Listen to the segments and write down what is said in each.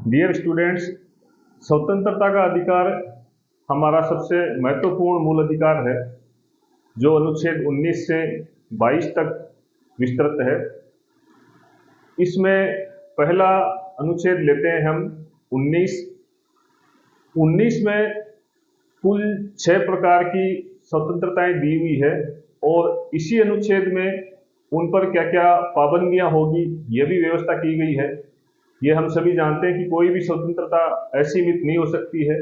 Dear students, स्वतंत्रता का अधिकार हमारा सबसे महत्वपूर्ण मूल अधिकार है, जो अनुच्छेद 19 से 22 तक विस्तृत है। इसमें पहला अनुच्छेद लेते हैं हम 19। 19 में कुल 6 प्रकार की स्वतंत्रताएं दी हुई है और इसी अनुच्छेद में उन पर क्या क्या पाबंदियां होगी यह भी व्यवस्था की गई है। ये हम सभी जानते हैं कि कोई भी स्वतंत्रता असीमित नहीं हो सकती है।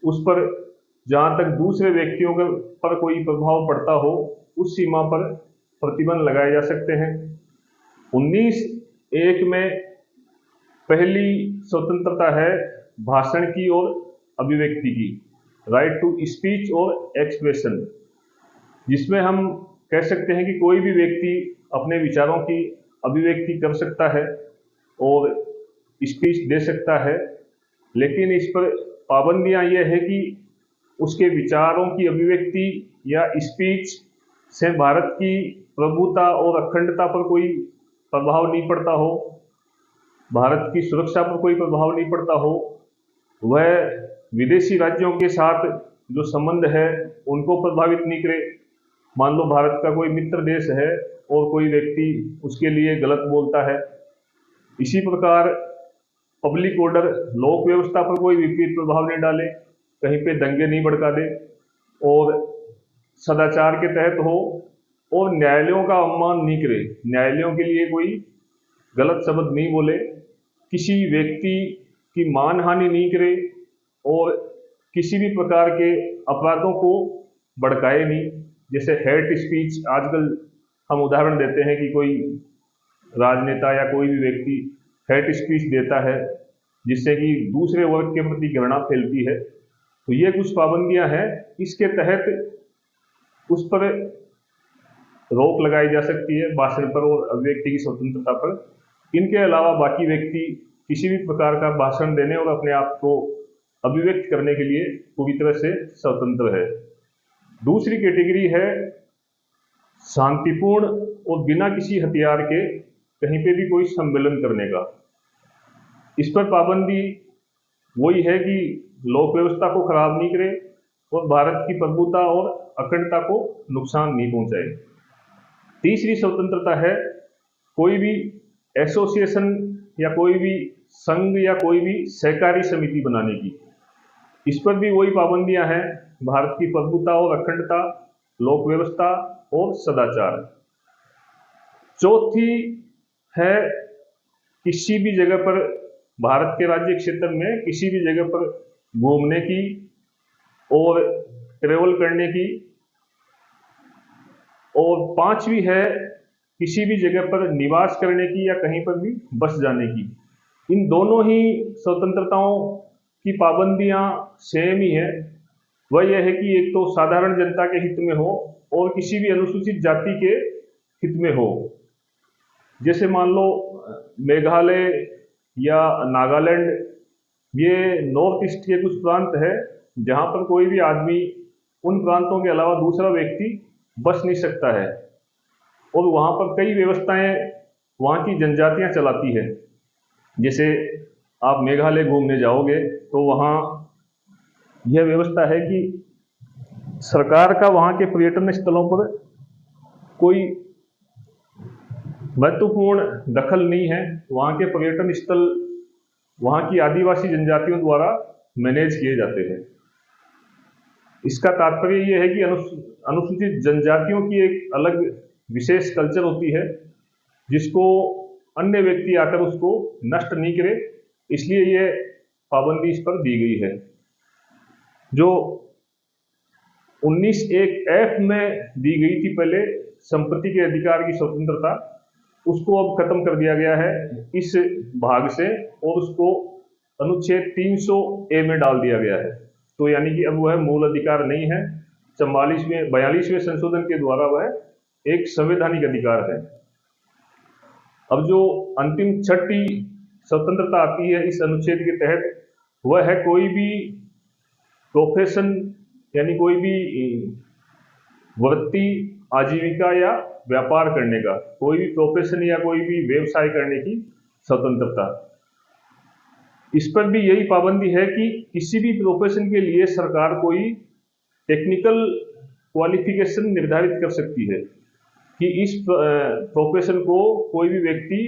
उस पर जहाँ तक दूसरे व्यक्तियों पर कोई प्रभाव पड़ता हो उस सीमा पर प्रतिबंध लगाए जा सकते हैं। 19(1) में पहली स्वतंत्रता है भाषण की और अभिव्यक्ति की, राइट टू स्पीच और एक्सप्रेशन, जिसमें हम कह सकते हैं कि कोई भी व्यक्ति अपने विचारों की अभिव्यक्ति कर सकता है और स्पीच दे सकता है, लेकिन इस पर पाबंदियां यह है कि उसके विचारों की अभिव्यक्ति या स्पीच से भारत की प्रभुता और अखंडता पर कोई प्रभाव नहीं पड़ता हो, भारत की सुरक्षा पर कोई प्रभाव नहीं पड़ता हो, वह विदेशी राज्यों के साथ जो संबंध है उनको प्रभावित नहीं करे। मान लो भारत का कोई मित्र देश है और कोई व्यक्ति उसके लिए गलत बोलता है। इसी प्रकार पब्लिक ऑर्डर, लोक व्यवस्था पर कोई विपरीत प्रभाव नहीं डाले, कहीं पे दंगे नहीं भड़का दे और सदाचार के तहत हो और न्यायालयों का अपमान नहीं करे, न्यायालयों के लिए कोई गलत शब्द नहीं बोले, किसी व्यक्ति की मानहानि नहीं करे और किसी भी प्रकार के अपराधों को भड़काए नहीं। जैसे हेट स्पीच, आजकल हम उदाहरण देते हैं कि कोई राजनेता या कोई भी व्यक्ति हेट स्पीच देता है जिससे कि दूसरे वर्ग के प्रति घृणा फैलती है, तो ये कुछ पाबंदियां हैं। इसके तहत उस पर रोक लगाई जा सकती है, भाषण पर और अभिव्यक्ति की स्वतंत्रता पर। इनके अलावा बाकी व्यक्ति किसी भी प्रकार का भाषण देने और अपने आप को अभिव्यक्त करने के लिए पूरी तरह से स्वतंत्र है। दूसरी कैटेगरी है शांतिपूर्ण और बिना किसी हथियार के कहीं पे भी कोई सम्मेलन करने का। इस पर पाबंदी वही है कि लोक व्यवस्था को खराब नहीं करे और भारत की प्रभुता और अखंडता को नुकसान नहीं पहुंचाए। तीसरी स्वतंत्रता है कोई भी एसोसिएशन या कोई भी संघ या कोई भी सहकारी समिति बनाने की। इस पर भी वही पाबंदियां हैं, भारत की प्रभुता और अखंडता, लोक व्यवस्था और सदाचार। चौथी है किसी भी जगह पर, भारत के राज्य क्षेत्र में किसी भी जगह पर घूमने की और ट्रेवल करने की। और पांचवी है किसी भी जगह पर निवास करने की या कहीं पर भी बस जाने की। इन दोनों ही स्वतंत्रताओं की पाबंदियां सेम ही है। वह यह है कि एक तो साधारण जनता के हित में हो और किसी भी अनुसूचित जाति के हित में हो। जैसे मान लो मेघालय या नागालैंड, ये नॉर्थ ईस्ट के कुछ प्रांत है जहां पर कोई भी आदमी उन प्रांतों के अलावा दूसरा व्यक्ति बस नहीं सकता है और वहां पर कई व्यवस्थाएं वहां की जनजातियां चलाती है। जैसे आप मेघालय घूमने जाओगे तो वहां यह व्यवस्था है कि सरकार का वहां के पर्यटन स्थलों पर कोई महत्वपूर्ण दखल नहीं है। वहां के पर्यटन स्थल वहां की आदिवासी जनजातियों द्वारा मैनेज किए जाते हैं। इसका तात्पर्य यह है कि अनुसूचित जनजातियों की एक अलग विशेष कल्चर होती है जिसको अन्य व्यक्ति आकर उसको नष्ट नहीं करे, इसलिए यह पाबंदी इस पर दी गई है। जो 19(1)(f) में दी गई थी पहले संपत्ति के अधिकार की स्वतंत्रता, उसको अब खत्म कर दिया गया है इस भाग से और उसको अनुच्छेद 300(a) में डाल दिया गया है। तो यानी कि अब वह मूल अधिकार नहीं है, 42वें संशोधन के द्वारा वह एक संवैधानिक अधिकार है। अब जो अंतिम छठी स्वतंत्रता आती है इस अनुच्छेद के तहत, वह है कोई भी प्रोफेशन यानी कोई भी वृत्ति, आजीविका या व्यापार करने का, कोई भी प्रोफेशन या कोई भी व्यवसाय करने की स्वतंत्रता। इस पर भी यही पाबंदी है कि किसी भी प्रोफेशन के लिए सरकार कोई टेक्निकल क्वालिफिकेशन निर्धारित कर सकती है कि इस प्रोफेशन को कोई भी व्यक्ति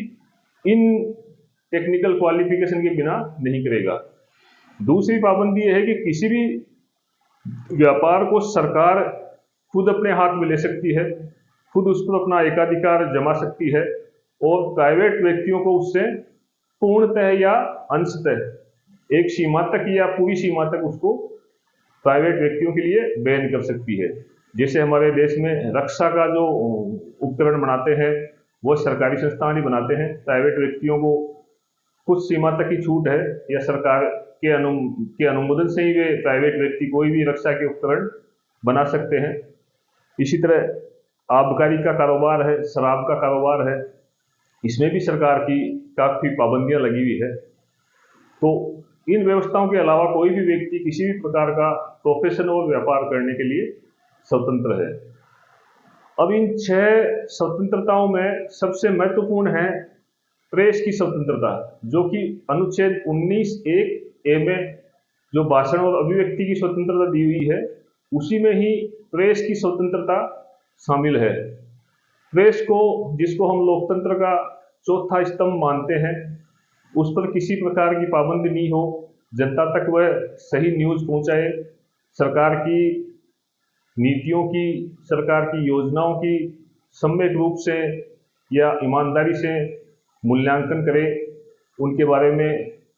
इन टेक्निकल क्वालिफिकेशन के बिना नहीं करेगा। दूसरी पाबंदी यह है कि किसी भी व्यापार को सरकार खुद अपने हाथ में ले सकती है, खुद उस पर अपना एकाधिकार जमा सकती है और प्राइवेट व्यक्तियों को उससे पूर्णतः या अंशतः एक सीमा तक या पूरी सीमा तक उसको प्राइवेट व्यक्तियों के लिए बैन कर सकती है। जैसे हमारे देश में रक्षा का जो उपकरण बनाते हैं वो सरकारी संस्थान ही बनाते हैं, प्राइवेट व्यक्तियों को कुछ सीमा तक की छूट है या सरकार के अनुमोदन से ही वे प्राइवेट व्यक्ति कोई भी रक्षा के उपकरण बना सकते हैं। इसी तरह आबकारी का कारोबार है, शराब का कारोबार है, इसमें भी सरकार की काफ़ी पाबंदियां लगी हुई है। तो इन व्यवस्थाओं के अलावा कोई भी व्यक्ति किसी भी प्रकार का प्रोफेशन और व्यापार करने के लिए स्वतंत्र है। अब इन 6 स्वतंत्रताओं में सबसे महत्वपूर्ण है प्रेस की स्वतंत्रता, जो कि अनुच्छेद 19(1)(a) में जो भाषण और अभिव्यक्ति की स्वतंत्रता दी हुई है, उसी में ही प्रेस की स्वतंत्रता शामिल है। प्रेस को, जिसको हम लोकतंत्र का चौथा स्तंभ मानते हैं, उस पर किसी प्रकार की पाबंदी नहीं हो, जनता तक वह सही न्यूज़ पहुंचाए, सरकार की नीतियों की, सरकार की योजनाओं की सम्यक रूप से या ईमानदारी से मूल्यांकन करे, उनके बारे में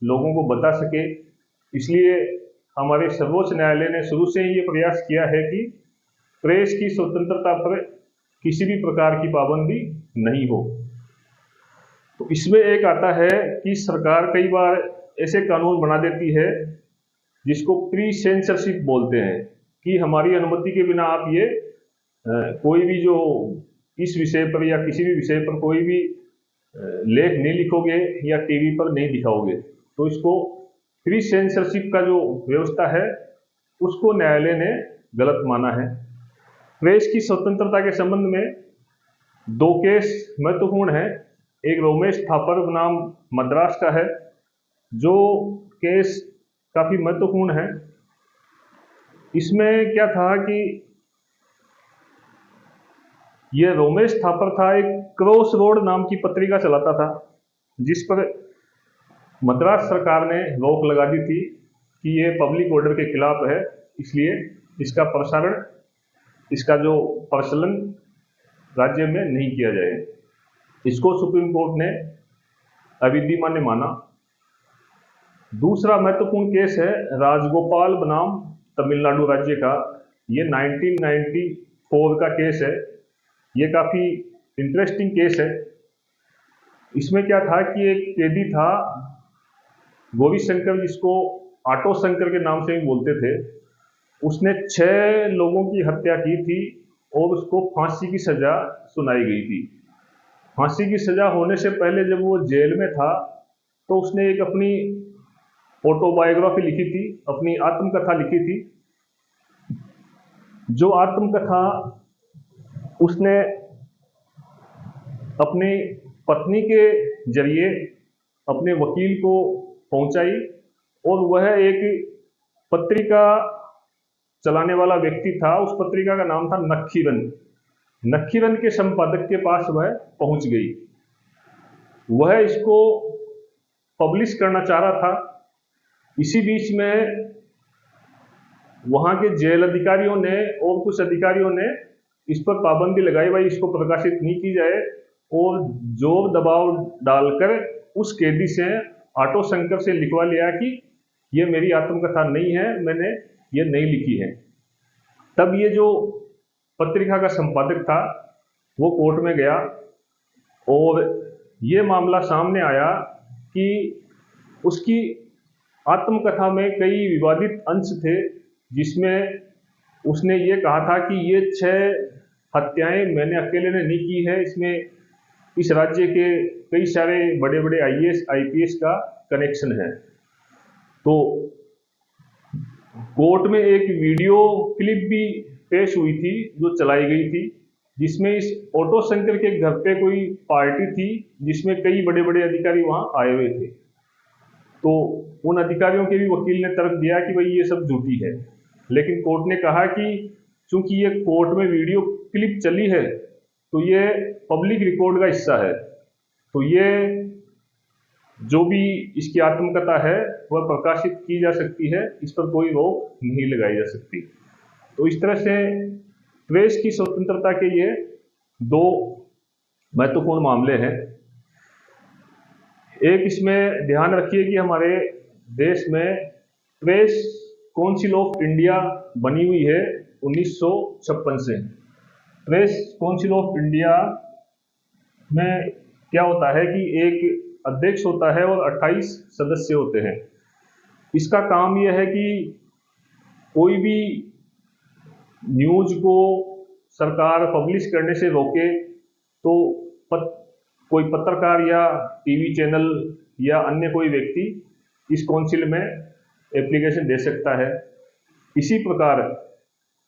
लोगों को बता सके। इसलिए हमारे सर्वोच्च न्यायालय ने शुरू से ही ये प्रयास किया है कि प्रेस की स्वतंत्रता पर किसी भी प्रकार की पाबंदी नहीं हो। तो इसमें एक आता है कि सरकार कई बार ऐसे कानून बना देती है जिसको प्री सेंसरशिप बोलते हैं, कि हमारी अनुमति के बिना आप ये कोई भी जो इस विषय पर या किसी भी विषय पर कोई भी लेख नहीं लिखोगे या टीवी पर नहीं दिखाओगे। तो इसको प्री सेंसरशिप का जो व्यवस्था है उसको न्यायालय ने गलत माना है। प्रेस की स्वतंत्रता के संबंध में 2 केस महत्वपूर्ण है। एक रोमेश थापर बनाम मद्रास का है, जो केस काफी महत्वपूर्ण है। इसमें क्या था कि यह रोमेश थापर था, एक क्रॉस रोड नाम की पत्रिका चलाता था, जिस पर मद्रास सरकार ने रोक लगा दी थी कि यह पब्लिक ऑर्डर के खिलाफ है, इसलिए इसका प्रसारण, इसका जो प्रचलन राज्य में नहीं किया जाए। इसको सुप्रीम कोर्ट ने अविधिमान्य माना। दूसरा महत्वपूर्ण केस है राजगोपाल बनाम तमिलनाडु राज्य का। ये 1994 का केस है। ये काफ़ी इंटरेस्टिंग केस है। इसमें क्या था कि एक कैदी था गौरी शंकर, जिसको आटो शंकर के नाम से भी बोलते थे। उसने 6 लोगों की हत्या की थी और उसको फांसी की सजा सुनाई गई थी। फांसी की सजा होने से पहले जब वो जेल में था तो उसने एक अपनी ऑटोबायोग्राफी लिखी थी, अपनी आत्मकथा लिखी थी। जो आत्मकथा उसने अपनी पत्नी के जरिए अपने वकील को पहुंचाई, और वह एक पत्रिका चलाने वाला व्यक्ति था। उस पत्रिका का नाम था नक्खीरन। नक्खीरन के संपादक के पास वह पहुंच गई। वह इसको पब्लिश करना चाह रहा था। इसी बीच में वहां के जेल अधिकारियों ने और कुछ अधिकारियों ने इस पर पाबंदी लगाई, भाई इसको प्रकाशित नहीं की जाए, और जोर दबाव डालकर उस कैदी से, आटो शंकर से लिखवा लिया कि ये मेरी आत्मकथा नहीं है, मैंने ये नहीं लिखी है। तब ये जो पत्रिका का संपादक था वो कोर्ट में गया और ये मामला सामने आया कि उसकी आत्मकथा में कई विवादित अंश थे, जिसमें उसने ये कहा था कि ये 6 हत्याएं मैंने अकेले ने नहीं की है, इसमें इस राज्य के कई सारे बड़े बड़े IAS IPS का कनेक्शन है। तो कोर्ट में एक वीडियो क्लिप भी पेश हुई थी जो चलाई गई थी, जिसमें इस ऑटो शंकर के घर पे कोई पार्टी थी जिसमें कई बड़े बड़े अधिकारी वहां आए हुए थे। तो उन अधिकारियों के भी वकील ने तर्क दिया कि भाई ये सब झूठी है, लेकिन कोर्ट ने कहा कि चूंकि ये कोर्ट में वीडियो क्लिप चली है तो ये पब्लिक रिकॉर्ड का हिस्सा है, तो ये जो भी इसकी आत्मकथा है वह प्रकाशित की जा सकती है, इस पर कोई रोक नहीं लगाई जा सकती। तो इस तरह से प्रेस की स्वतंत्रता के ये दो महत्वपूर्ण मामले हैं। एक इसमें ध्यान रखिए कि हमारे देश में प्रेस काउंसिल ऑफ इंडिया बनी हुई है 1956 से। प्रेस काउंसिल ऑफ इंडिया में क्या होता है कि एक अध्यक्ष होता है और 28 सदस्य होते हैं। इसका काम यह है कि कोई भी न्यूज को सरकार पब्लिश करने से रोके तो कोई पत्रकार या टीवी चैनल या अन्य कोई व्यक्ति इस काउंसिल में एप्लीकेशन दे सकता है। इसी प्रकार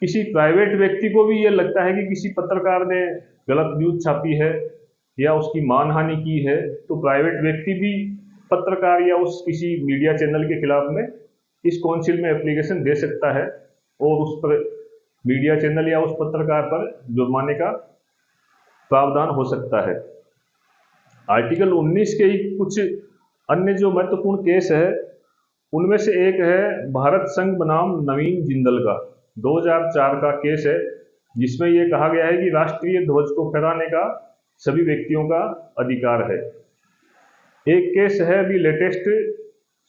किसी प्राइवेट व्यक्ति को भी यह लगता है कि किसी पत्रकार ने गलत न्यूज छापी है या उसकी मानहानि की है, तो प्राइवेट व्यक्ति भी पत्रकार या उस किसी मीडिया चैनल के खिलाफ में इस काउंसिल में एप्लीकेशन दे सकता है और उस पर मीडिया चैनल या उस पत्रकार पर जुर्माने का प्रावधान हो सकता है। आर्टिकल 19 के ही कुछ अन्य जो महत्वपूर्ण केस है उनमें से एक है भारत संघ बनाम नवीन जिंदल का 2004 का केस है, जिसमें यह कहा गया है कि राष्ट्रीय ध्वज को फहराने का सभी व्यक्तियों का अधिकार है। एक केस है अभी लेटेस्ट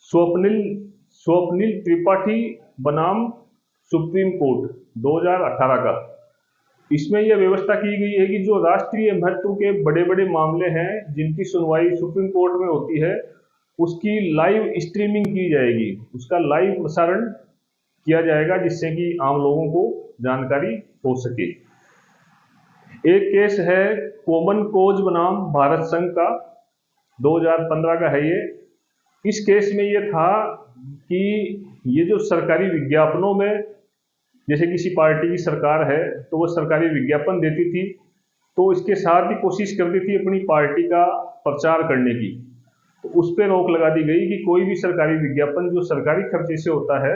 स्वप्निल त्रिपाठी बनाम सुप्रीम कोर्ट 2018 का। इसमें यह व्यवस्था की गई है कि जो राष्ट्रीय महत्व के बड़े बड़े मामले हैं जिनकी सुनवाई सुप्रीम कोर्ट में होती है उसकी लाइव स्ट्रीमिंग की जाएगी, उसका लाइव प्रसारण किया जाएगा जिससे कि आम लोगों को जानकारी हो सके। एक केस है कॉमन कोज बनाम भारत संघ का 2015 का है ये। इस केस में ये था कि ये जो सरकारी विज्ञापनों में जैसे किसी पार्टी की सरकार है तो वो सरकारी विज्ञापन देती थी तो इसके साथ ही कोशिश करती थी अपनी पार्टी का प्रचार करने की, तो उस पर रोक लगा दी गई कि कोई भी सरकारी विज्ञापन जो सरकारी खर्चे से होता है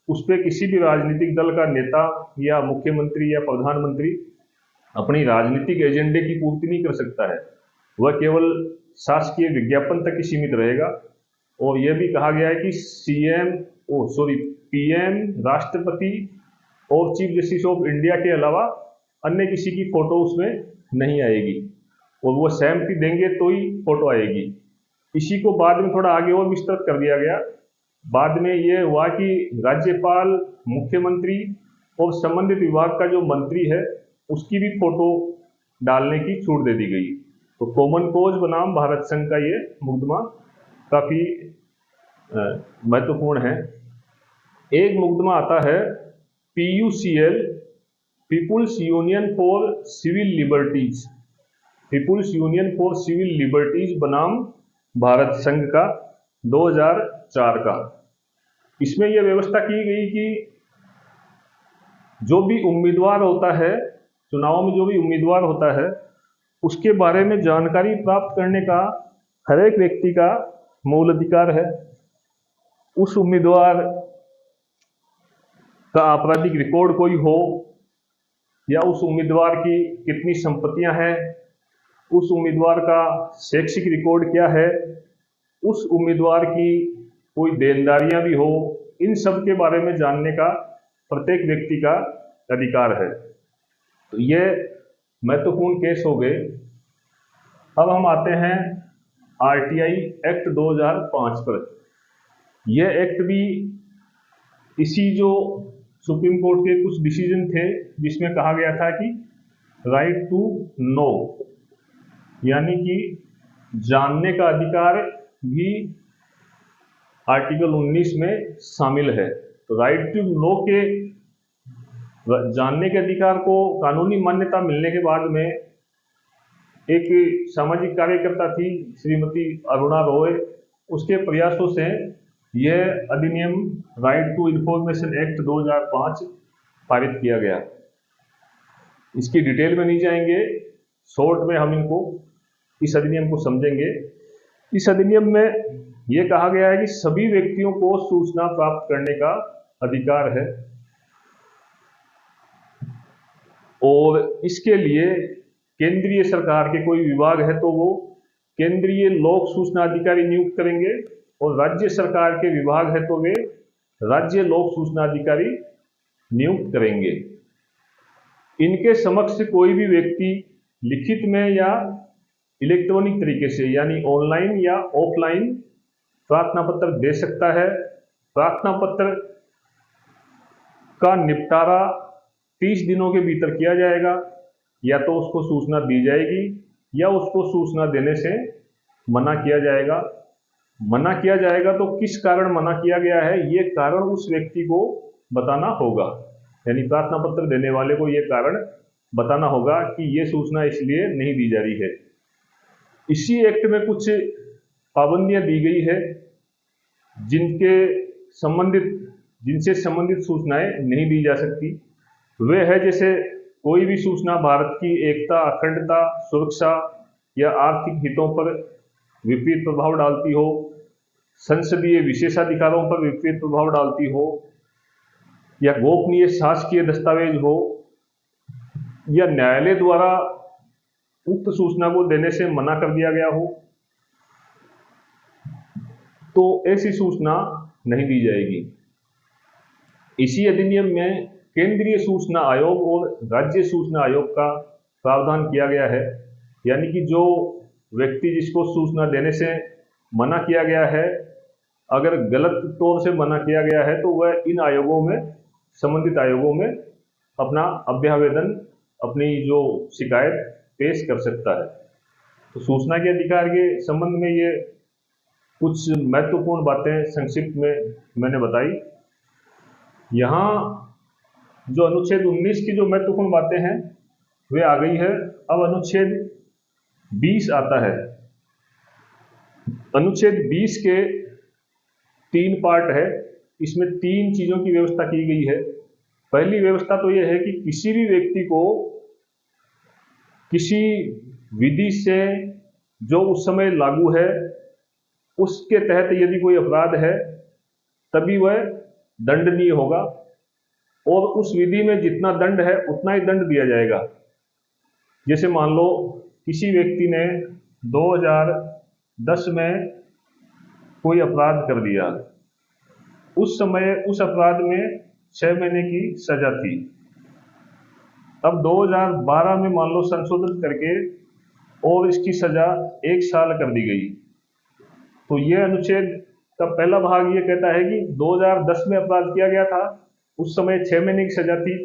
उस पर किसी भी राजनीतिक दल का नेता या मुख्यमंत्री या प्रधानमंत्री अपनी राजनीतिक एजेंडे की पूर्ति नहीं कर सकता है, वह केवल शासकीय विज्ञापन तक ही सीमित रहेगा। और यह भी कहा गया है कि पीएम, राष्ट्रपति और चीफ जस्टिस ऑफ इंडिया के अलावा अन्य किसी की फोटो उसमें नहीं आएगी और वो सहमति देंगे तो ही फोटो आएगी। इसी को बाद में थोड़ा आगे और विस्तृत कर दिया गया। बाद में यह हुआ कि राज्यपाल, मुख्यमंत्री और संबंधित विभाग का जो मंत्री है उसकी भी फोटो डालने की छूट दे दी गई। तो कॉमन कोज बनाम भारत संघ का ये मुकदमा काफी महत्वपूर्ण है। एक मुकदमा आता है PUCL, people's union for civil liberties, people's union for civil liberties बनाम भारत संघ का 2004 का। इसमें यह व्यवस्था की गई कि जो भी उम्मीदवार होता है, चुनाव में जो भी उम्मीदवार होता है उसके बारे में जानकारी प्राप्त करने का हर एक व्यक्ति का मूल अधिकार है। उस उम्मीदवार का आपराधिक रिकॉर्ड कोई हो या उस उम्मीदवार की कितनी संपत्तियां हैं, उस उम्मीदवार का शैक्षिक रिकॉर्ड क्या है, उस उम्मीदवार की कोई देनदारियां भी हो, इन सब के बारे में जानने का प्रत्येक व्यक्ति का अधिकार है। तो ये महत्वपूर्ण केस हो गए। अब हम आते हैं RTI एक्ट 2005 पर। यह एक्ट भी इसी जो सुप्रीम कोर्ट के कुछ डिसीजन थे जिसमें कहा गया था कि राइट टू नो यानी कि जानने का अधिकार भी आर्टिकल 19 में शामिल है। तो राइट टू नो के जानने के अधिकार को कानूनी मान्यता मिलने के बाद में एक सामाजिक कार्यकर्ता थी श्रीमती अरुणा रॉय, उसके प्रयासों से यह अधिनियम राइट टू इंफॉर्मेशन एक्ट 2005 पारित किया गया। इसकी डिटेल में नहीं जाएंगे, शॉर्ट में हम इस अधिनियम को समझेंगे। इस अधिनियम में ये कहा गया है कि सभी व्यक्तियों को सूचना प्राप्त करने का अधिकार है और इसके लिए केंद्रीय सरकार के कोई विभाग है तो वो केंद्रीय लोक सूचना अधिकारी नियुक्त करेंगे और राज्य सरकार के विभाग है तो वे राज्य लोक सूचना अधिकारी नियुक्त करेंगे। इनके समक्ष कोई भी व्यक्ति लिखित में या इलेक्ट्रॉनिक तरीके से यानी ऑनलाइन या ऑफलाइन प्रार्थना पत्र दे सकता है। प्रार्थना पत्र का निपटारा 30 दिनों के भीतर किया जाएगा, या तो उसको सूचना दी जाएगी या उसको सूचना देने से मना किया जाएगा। मना किया जाएगा तो किस कारण मना किया गया है ये कारण उस व्यक्ति को बताना होगा, यानी प्रार्थना पत्र देने वाले को ये कारण बताना होगा कि ये सूचना इसलिए नहीं दी जा रही है। इसी एक्ट में कुछ पाबंदियां दी गई है जिनसे संबंधित सूचनाएं नहीं दी जा सकती। वे है जैसे कोई भी सूचना भारत की एकता, अखंडता, सुरक्षा या आर्थिक हितों पर विपरीत प्रभाव डालती हो, संसदीय विशेषाधिकारों पर विपरीत प्रभाव डालती हो, या गोपनीय शासकीय दस्तावेज हो, या न्यायालय द्वारा उक्त सूचना को देने से मना कर दिया गया हो, तो ऐसी सूचना नहीं दी जाएगी। इसी अधिनियम में केंद्रीय सूचना आयोग और राज्य सूचना आयोग का प्रावधान किया गया है, यानी कि जो व्यक्ति जिसको सूचना देने से मना किया गया है, अगर गलत तौर से मना किया गया है तो वह इन आयोगों में, संबंधित आयोगों में अपना अभ्यावेदन, अपनी जो शिकायत पेश कर सकता है। तो सूचना के अधिकार के संबंध में ये कुछ महत्वपूर्ण बातें संक्षिप्त में मैंने बताई। यहाँ जो अनुच्छेद 19 की जो महत्वपूर्ण बातें हैं वे आ गई है। अब अनुच्छेद 20 आता है। अनुच्छेद 20 के 3 पार्ट है, इसमें 3 चीजों की व्यवस्था की गई है। पहली व्यवस्था तो यह है कि किसी भी व्यक्ति को किसी विधि से जो उस समय लागू है उसके तहत यदि कोई अपराध है तभी वह दंडनीय होगा, और उस विधि में जितना दंड है उतना ही दंड दिया जाएगा। जैसे मान लो किसी व्यक्ति ने 2010 में कोई अपराध कर दिया, उस समय उस अपराध में 6 महीने की सजा थी। अब 2012 में मान लो संशोधन करके और इसकी सजा 1 साल कर दी गई। तो यह अनुच्छेद का पहला भाग ये कहता है कि 2010 में अपराध किया गया था, उस समय 6 महीने की सजा थी,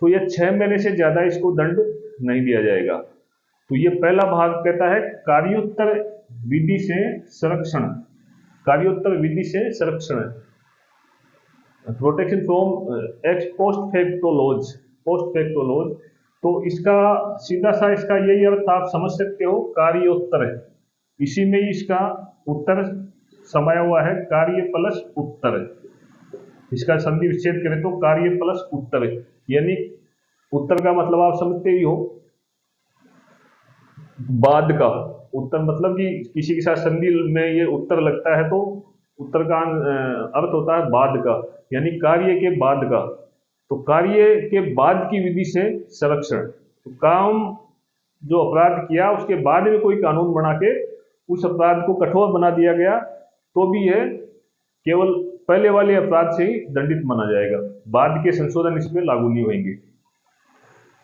तो यह 6 महीने से ज्यादा इसको दंड नहीं दिया जाएगा। तो ये पहला भाग कहता है कार्योत्तर विधि से संरक्षण, कार्योत्तर विधि से संरक्षण, protection from ex post facto laws, post facto laws. तो इसका सीधा सा इसका यही अर्थ आप समझ सकते हो, कार्योत्तर है, इसी में ही इसका उत्तर समाया हुआ है, कार्य प्लस उत्तर। इसका संधि विच्छेद करें तो कार्य प्लस उत्तर, यानी उत्तर का मतलब आप समझते ही हो, बाद का। उत्तर मतलब कि किसी के साथ संधि में ये उत्तर लगता है तो उत्तर का अर्थ होता है बाद का, यानी कार्य के बाद का। तो कार्य के बाद की विधि से संरक्षण, तो काम जो अपराध किया उसके बाद में कोई कानून बना के उस अपराध को कठोर बना दिया गया तो भी यह केवल पहले वाले अपराध से ही दंडित माना जाएगा, बाद के संशोधन इसमें लागू नहीं होंगे।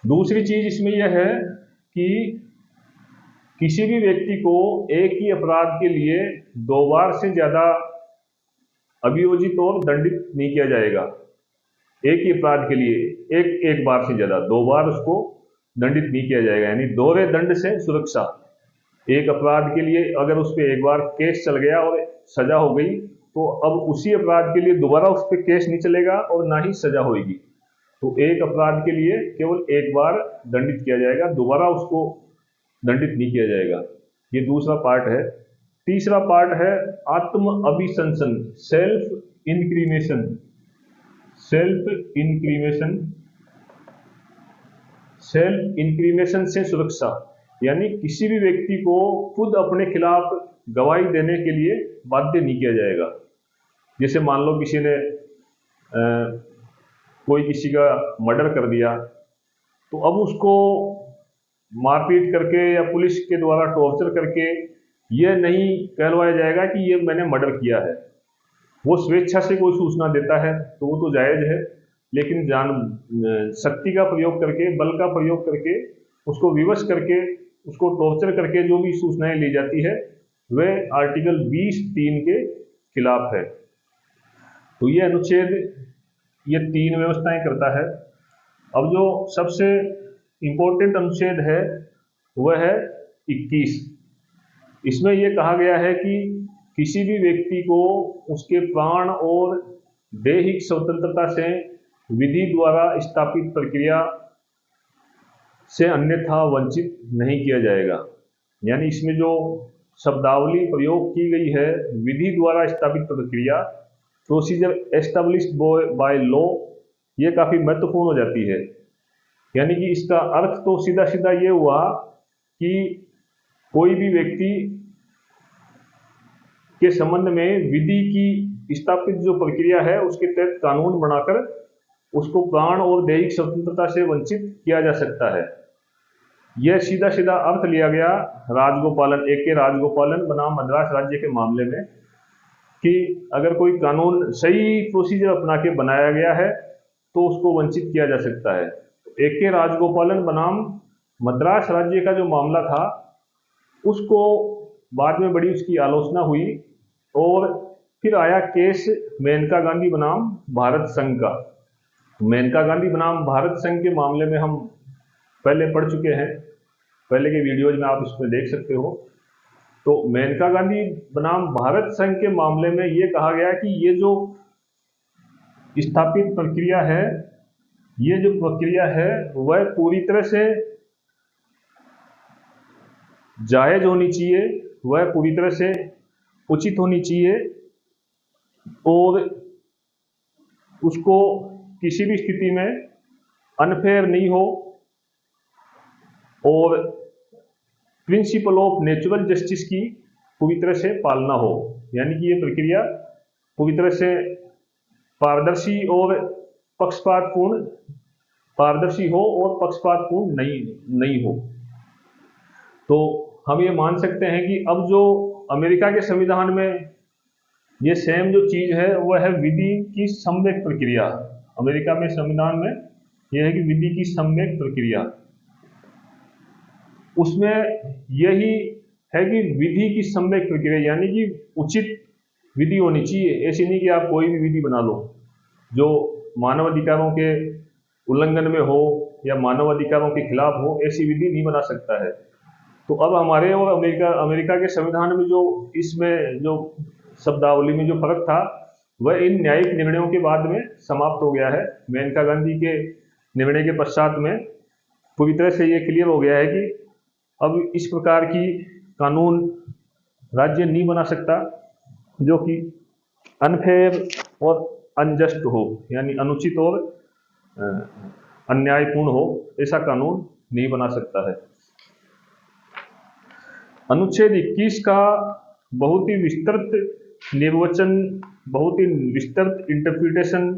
दूसरी चीज इसमें यह है कि किसी भी व्यक्ति को एक ही अपराध के लिए 2 बार से ज्यादा अभियोजित और दंडित नहीं किया जाएगा। एक ही अपराध के लिए एक बार से ज्यादा 2 बार उसको दंडित नहीं किया जाएगा, यानी दोहरे दंड से सुरक्षा। एक अपराध के लिए अगर उस पर एक बार केस चल गया और सजा हो गई तो अब उसी अपराध के लिए दोबारा उस पर केस नहीं चलेगा और ना ही सजा होगी। तो एक अपराध के लिए केवल एक बार दंडित किया जाएगा, दोबारा उसको दंडित नहीं किया जाएगा। ये दूसरा पार्ट है। तीसरा पार्ट है आत्म अभिशंसन, सेल्फ इंक्रीमेशन, सेल्फ इंक्रीमेशन, सेल्फ इंक्रीमेशन से सुरक्षा, यानी किसी भी व्यक्ति को खुद अपने खिलाफ गवाही देने के लिए बाध्य नहीं किया जाएगा। जैसे मान लो किसी ने कोई किसी का मर्डर कर दिया, तो अब उसको मारपीट करके या पुलिस के द्वारा टॉर्चर करके ये नहीं कहलवाया जाएगा कि ये मैंने मर्डर किया है। वो स्वेच्छा से कोई सूचना देता है तो वो तो जायज़ है, लेकिन शक्ति का प्रयोग करके, बल का प्रयोग करके, उसको विवश करके, उसको टॉर्चर करके जो भी सूचनाएं ली जाती है वह आर्टिकल 20(3) के खिलाफ है। तो ये अनुच्छेद ये 3 व्यवस्थाएं करता है। अब जो सबसे इम्पोर्टेंट अनुच्छेद है वह है 21। इसमें यह कहा गया है कि किसी भी व्यक्ति को उसके प्राण और दैहिक स्वतंत्रता से विधि द्वारा स्थापित प्रक्रिया से अन्यथा वंचित नहीं किया जाएगा। यानी इसमें जो शब्दावली प्रयोग की गई है, विधि द्वारा स्थापित प्रक्रिया, प्रोसीजर एस्टेब्लिश्ड बाय लॉ, ये काफ़ी महत्वपूर्ण हो जाती है। यानी कि इसका अर्थ तो सीधा सीधा ये हुआ कि कोई भी व्यक्ति के संबंध में विधि की स्थापित जो प्रक्रिया है उसके तहत कानून बनाकर उसको प्राण और दैहिक स्वतंत्रता से वंचित किया जा सकता है। यह सीधा सीधा अर्थ लिया गया राजगोपालन, A.K. राजगोपालन बनाम मद्रास राज्य के मामले में, कि अगर कोई कानून सही प्रोसीजर अपना के बनाया गया है तो उसको वंचित किया जा सकता है। A.K. राजगोपालन बनाम मद्रास राज्य का जो मामला था उसको बाद में बड़ी उसकी आलोचना हुई, और फिर आया केस मेनका गांधी बनाम भारत संघ का। मेनका गांधी बनाम भारत संघ के मामले में हम पहले पढ़ चुके हैं, पहले के वीडियोज में आप इसमें देख सकते हो। तो मेनका गांधी बनाम भारत संघ के मामले में ये कहा गया कि ये जो स्थापित प्रक्रिया है, ये जो प्रक्रिया है वह पूरी तरह से जायज होनी चाहिए, वह पूरी तरह से उचित होनी चाहिए, और उसको किसी भी स्थिति में अनफेयर नहीं हो, और प्रिंसिपल ऑफ नेचुरल जस्टिस की पूरी तरह से पालना हो। यानी कि ये प्रक्रिया पूरी तरह से पारदर्शी और पक्षपातपूर्ण, पारदर्शी हो और पक्षपातपूर्ण नहीं हो। तो हम ये मान सकते हैं कि अब जो अमेरिका के संविधान में ये सेम जो चीज़ है वह है विधि की सम्यक प्रक्रिया। अमेरिका में संविधान में यह है कि विधि की सम्यक प्रक्रिया, उसमें यही है कि विधि की सम्यक प्रक्रिया यानी कि उचित विधि होनी चाहिए। ऐसी नहीं कि आप कोई भी विधि बना लो जो मानव अधिकारों के उल्लंघन में हो या मानव अधिकारों के खिलाफ हो, ऐसी विधि नहीं बना सकता है। तो अब हमारे और अमेरिका के संविधान में जो इसमें जो शब्दावली में जो फर्क था वह इन न्यायिक निर्णयों के बाद में समाप्त हो गया है। मेनका गांधी के निर्णय के पश्चात में पूरी तरह से ये क्लियर हो गया है कि अब इस प्रकार की कानून राज्य नहीं बना सकता जो कि अनफेयर और अनजस्ट हो, यानी अनुचित और अन्यायपूर्ण हो, ऐसा कानून नहीं बना सकता है। अनुच्छेद 21 का बहुत ही विस्तृत निर्वचन, बहुत ही विस्तृत इंटरप्रिटेशन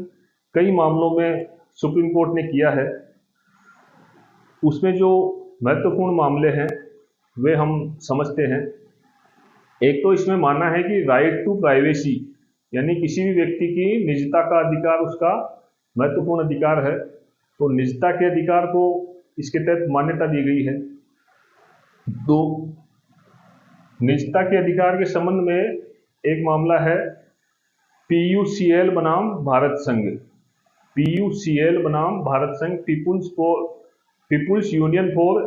कई मामलों में सुप्रीम कोर्ट ने किया है। उसमें जो महत्वपूर्ण मामले हैं वे हम समझते हैं। एक तो इसमें मानना है कि राइट टू प्राइवेसी, यानी किसी भी व्यक्ति की निजता का अधिकार उसका महत्वपूर्ण अधिकार है, तो निजता के अधिकार को इसके तहत मान्यता दी गई है। तो निजता के अधिकार के संबंध में एक मामला है PUCL बनाम भारत संघ। PUCL बनाम भारत संघ, people's union for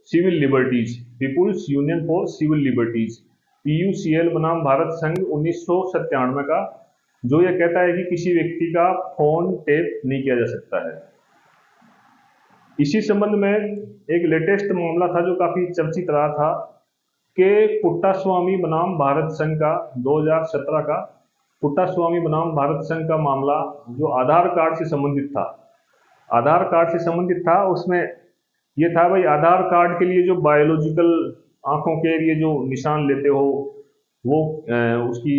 civil liberties, people's union for civil liberties, PUCL बनाम भारत संघ 1997 का, जो यह कहता है कि किसी व्यक्ति का फोन टेप नहीं किया जा सकता है। इसी संबंध में एक लेटेस्ट मामला था जो काफी चर्चित रहा था कि पुट्टास्वामी बनाम भारत संघ का 2017 का पुट्टास्वामी बनाम भारत संघ का मामला जो आधार कार्ड से संबंधित था। आधार कार्ड से संबंधित था, उसमें यह था भाई आधार कार्ड के लिए जो बायोलॉजिकल आंखों के लिए जो निशान लेते हो वो उसकी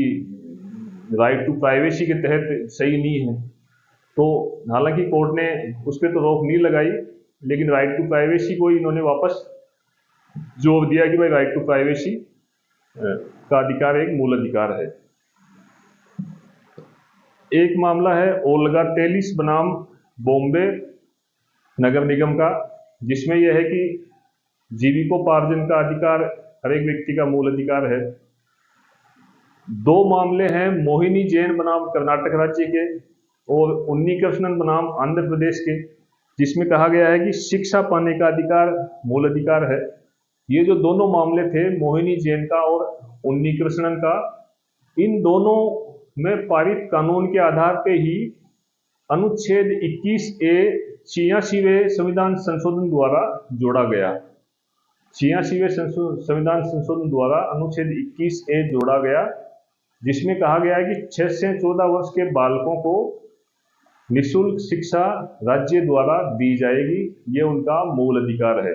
राइट टू प्राइवेसी के तहत सही नहीं है। तो हालांकि कोर्ट ने उस पर तो रोक नहीं लगाई, लेकिन राइट टू प्राइवेसी को इन्होंने वापस जोर दिया कि भाई राइट टू प्राइवेसी का अधिकार एक मूल अधिकार है। एक मामला है ओल्गा टेलिस बनाम बॉम्बे नगर निगम का, जिसमें यह है कि जीविकोपार्जन का अधिकार हर एक व्यक्ति का मूल अधिकार है। दो मामले हैं मोहिनी जैन बनाम कर्नाटक राज्य के और उन्नी कृष्णन बनाम आंध्र प्रदेश के, जिसमें कहा गया है कि शिक्षा पाने का अधिकार मूल अधिकार है। ये जो दोनों मामले थे मोहिनी जैन का और उन्नी कृष्णन का, इन दोनों में पारित कानून के आधार पे ही अनुच्छेद 21A 86वें संविधान संशोधन द्वारा जोड़ा गया। 86वें संविधान संशोधन द्वारा अनुच्छेद 21A जोड़ा गया, जिसमें कहा गया है कि 6 से 14 वर्ष के बालकों को निःशुल्क शिक्षा राज्य द्वारा दी जाएगी। ये उनका मूल अधिकार है।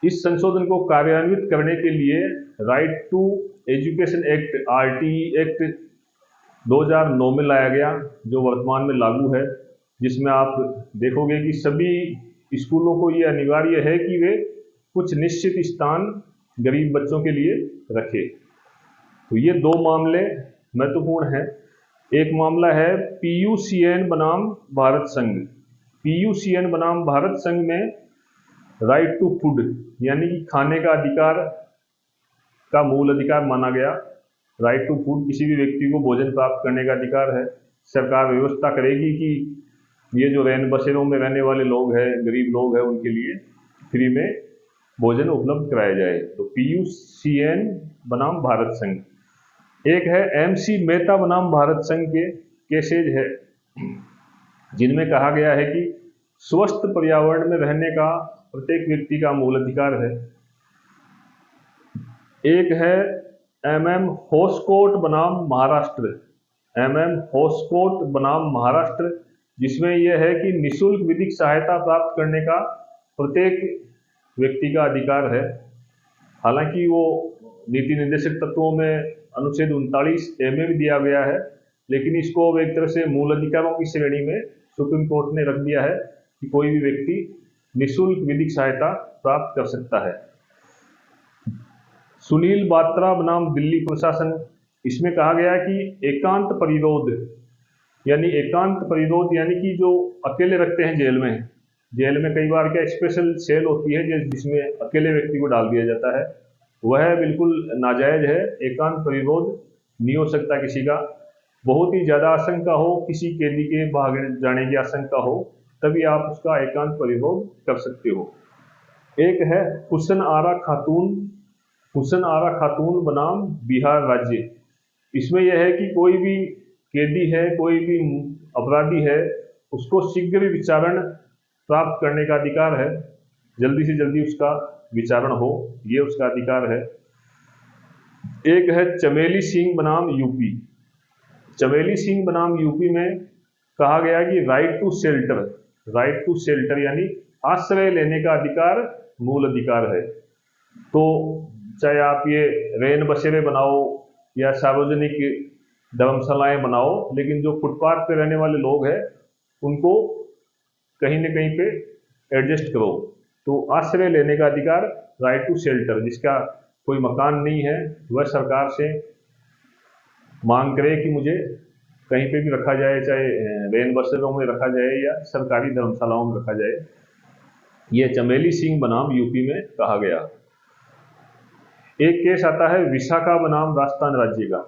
इस संशोधन को कार्यान्वित करने के लिए right to education act RTE act 2009 में लाया गया, जो वर्तमान में लागू है, जिसमें आप देखोगे कि सभी स्कूलों को ये अनिवार्य है कि वे कुछ निश्चित स्थान गरीब बच्चों के लिए रखें। तो ये दो मामले महत्वपूर्ण हैं। एक मामला है PUCN बनाम भारत संघ। PUCN बनाम भारत संघ में राइट टू फूड यानी कि खाने का अधिकार का मूल अधिकार माना गया। राइट टू फूड, किसी भी व्यक्ति को भोजन प्राप्त करने का अधिकार है। सरकार व्यवस्था करेगी कि ये जो रैन बसेरों में रहने वाले लोग हैं, गरीब लोग हैं, उनके लिए फ्री में भोजन उपलब्ध कराया जाए। तो PUCN बनाम भारत संघ। एक है MC मेहता बनाम भारत संघ के केसेज है, जिनमें कहा गया है कि स्वस्थ पर्यावरण में रहने का प्रत्येक व्यक्ति का मूल अधिकार है। एक है MM होस्कोट बनाम महाराष्ट्र। MM होस्कोट बनाम महाराष्ट्र, जिसमें यह है कि निःशुल्क विधिक सहायता प्राप्त करने का प्रत्येक व्यक्ति का अधिकार है। हालांकि वो नीति निर्देशक तत्वों में अनुच्छेद 39A में भी दिया गया है, लेकिन इसको एक तरह से मूल अधिकारों की श्रेणी में सुप्रीम कोर्ट ने रख दिया है कि कोई भी व्यक्ति निःशुल्क विधिक सहायता प्राप्त कर सकता है। सुनील बात्रा बनाम दिल्ली प्रशासन, इसमें कहा गया कि एकांत परिरोध यानी कि जो अकेले रखते हैं जेल में कई बार क्या स्पेशल सेल होती है जिसमें अकेले व्यक्ति को डाल दिया जाता है, वह बिल्कुल नाजायज है। एकांत परिरोध नहीं हो सकता किसी का। बहुत ही ज़्यादा आशंका हो, किसी कैदी के भाग जाने की आशंका हो, तभी आप उसका एकांत परिरोध कर सकते हो। एक है हुसन आरा खातून बनाम बिहार राज्य। इसमें यह है कि कोई भी कैदी है, कोई भी अपराधी है, उसको शीघ्र विचारण प्राप्त करने का अधिकार है। जल्दी से जल्दी उसका विचारण हो, ये उसका अधिकार है। एक है चमेली सिंह बनाम यूपी। चमेली सिंह बनाम यूपी में कहा गया कि राइट टू शेल्टर यानी आश्रय लेने का अधिकार मूल अधिकार है। तो चाहे आप ये रैन बसेरे बनाओ या सार्वजनिक धर्मशालाएं बनाओ, लेकिन जो फुटपाथ पे रहने वाले लोग हैं उनको कहीं न कहीं पे एडजस्ट करो। तो आश्रय लेने का अधिकार, राइट टू शेल्टर, जिसका कोई मकान नहीं है वह सरकार से मांग करे कि मुझे कहीं पे भी रखा जाए, चाहे रैन बसेरों में रखा जाए या सरकारी धर्मशालाओं में रखा जाए। यह चमेली सिंह बनाम यूपी में कहा गया। एक केस आता है विशाखा बनाम राजस्थान राज्य का।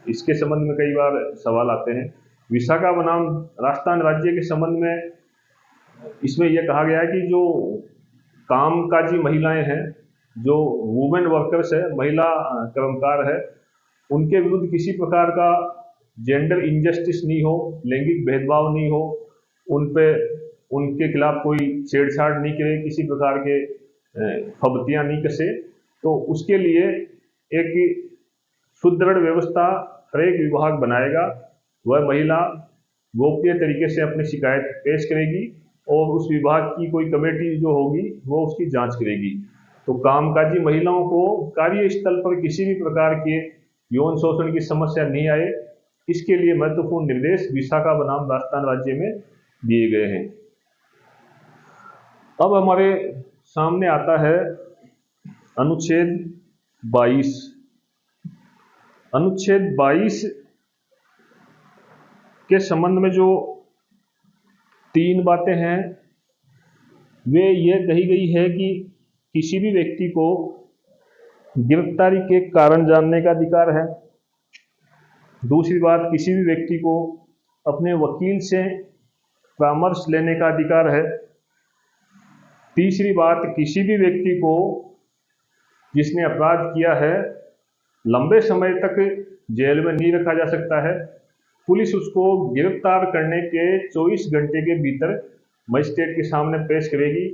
इसके संबंध में कई बार सवाल आते हैं। विशाखा बनाम राजस्थान राज्य के संबंध में इसमें यह कहा गया है कि जो कामकाजी महिलाएं हैं, जो वुमेन वर्कर्स है, महिला कर्मकार है, उनके विरुद्ध किसी प्रकार का जेंडर इनजस्टिस नहीं हो, लैंगिक भेदभाव नहीं हो, उनके खिलाफ कोई छेड़छाड़ नहीं करे, किसी प्रकार के फबतियाँ नहीं कसे। तो उसके लिए एक सुदृढ़ व्यवस्था हर एक विभाग बनाएगा। वह महिला गोप्य तरीके से अपनी शिकायत पेश करेगी और उस विभाग की कोई कमेटी जो होगी वो उसकी जांच करेगी। तो कामकाजी महिलाओं को कार्यस्थल पर किसी भी प्रकार के यौन शोषण की समस्या नहीं आए, इसके लिए महत्वपूर्ण निर्देश विशाखा बनाम राजस्थान राज्य में दिए गए हैं। अब हमारे सामने आता है अनुच्छेद 22। अनुच्छेद 22 के संबंध में जो 3 बातें हैं वे ये कही गई है कि किसी भी व्यक्ति को गिरफ्तारी के कारण जानने का अधिकार है। दूसरी बात, किसी भी व्यक्ति को अपने वकील से परामर्श लेने का अधिकार है। तीसरी बात, किसी भी व्यक्ति को जिसने अपराध किया है लंबे समय तक जेल में नहीं रखा जा सकता है। पुलिस उसको गिरफ्तार करने के 24 घंटे के भीतर मजिस्ट्रेट के सामने पेश करेगी।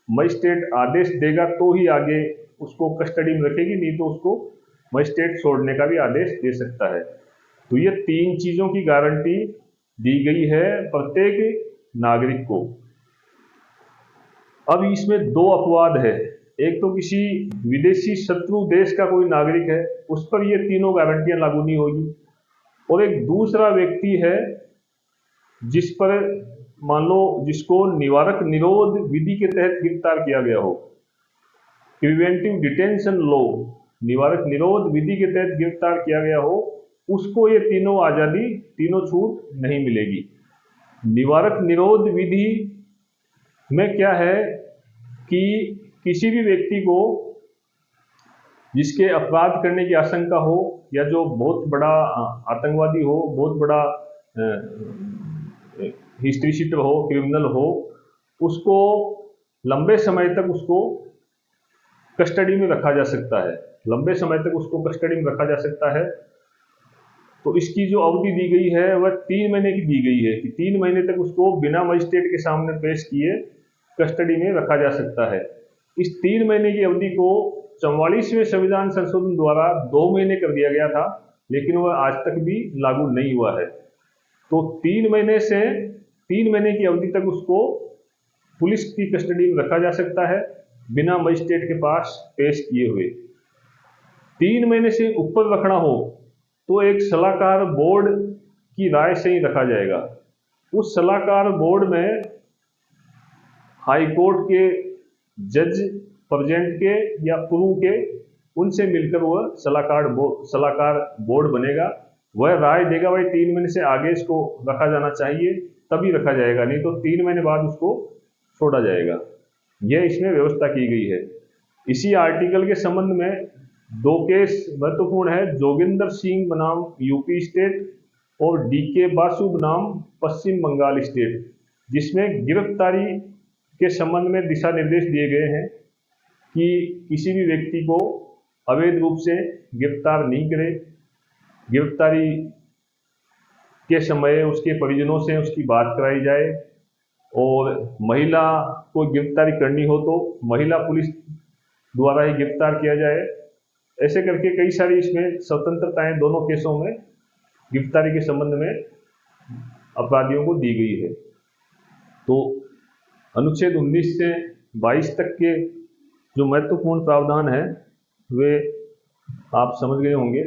मजिस्ट्रेट आदेश देगा तो ही आगे उसको कस्टडी में रखेगी, नहीं तो उसको मजिस्ट्रेट छोड़ने का भी आदेश दे सकता है। तो ये 3 चीज़ों की गारंटी दी गई है प्रत्येक नागरिक को। अब इसमें 2 अपवाद है। एक तो किसी विदेशी शत्रु देश का कोई नागरिक है, उस पर ये तीनों गारंटियां लागू नहीं होगी। और एक दूसरा व्यक्ति है जिस पर मान लो जिसको निवारक निरोध विधि के तहत गिरफ्तार किया गया हो, प्रिवेंटिव डिटेंशन लॉ, निवारक निरोध विधि के तहत गिरफ्तार किया गया हो, उसको ये तीनों आज़ादी, तीनों छूट नहीं मिलेगी। निवारक निरोध विधि में क्या है कि किसी भी व्यक्ति को जिसके अपराध करने की आशंका हो या जो बहुत बड़ा आतंकवादी हो, बहुत बड़ा हिस्ट्री शीटर हो, क्रिमिनल हो, उसको लंबे समय तक उसको कस्टडी में रखा जा सकता है। लंबे समय तक उसको कस्टडी में रखा जा सकता है। तो इसकी जो अवधि दी गई है वह 3 महीने की दी गई है कि 3 महीने तक उसको बिना मजिस्ट्रेट के सामने पेश किए कस्टडी में रखा जा सकता है। इस 3 महीने की अवधि को 44वें संविधान संशोधन द्वारा 2 महीने कर दिया गया था, लेकिन वह आज तक भी लागू नहीं हुआ है। तो 3 महीने से 3 महीने की अवधि तक उसको पुलिस की कस्टडी में रखा जा सकता है बिना मजिस्ट्रेट के पास पेश किए हुए। 3 महीने से ऊपर रखना हो तो एक सलाहकार बोर्ड की राय से ही रखा जाएगा। उस सलाहकार बोर्ड में हाई कोर्ट के जज, प्रेजेंट के या पूर्व के, उनसे मिलकर वह सलाहकार बोर्ड बनेगा। वह राय देगा भाई 3 महीने से आगे इसको रखा जाना चाहिए, तभी रखा जाएगा, नहीं तो 3 महीने बाद उसको छोड़ा जाएगा। यह इसमें व्यवस्था की गई है। इसी आर्टिकल के संबंध में 2 केस महत्वपूर्ण है। जोगिंदर सिंह बनाम यूपी स्टेट और डीके बासु बनाम पश्चिम बंगाल स्टेट, जिसमें गिरफ्तारी के संबंध में दिशा निर्देश दिए गए हैं कि किसी भी व्यक्ति को अवैध रूप से गिरफ्तार नहीं करे। गिरफ्तारी के समय उसके परिजनों से उसकी बात कराई जाए, और महिला को गिरफ्तारी करनी हो तो महिला पुलिस द्वारा ही गिरफ्तार किया जाए। ऐसे करके कई सारी इसमें स्वतंत्रताएं दोनों केसों में गिरफ्तारी के संबंध में अपराधियों को दी गई है। तो अनुच्छेद 19 से 22 तक के जो महत्वपूर्ण प्रावधान है वे आप समझ गए होंगे।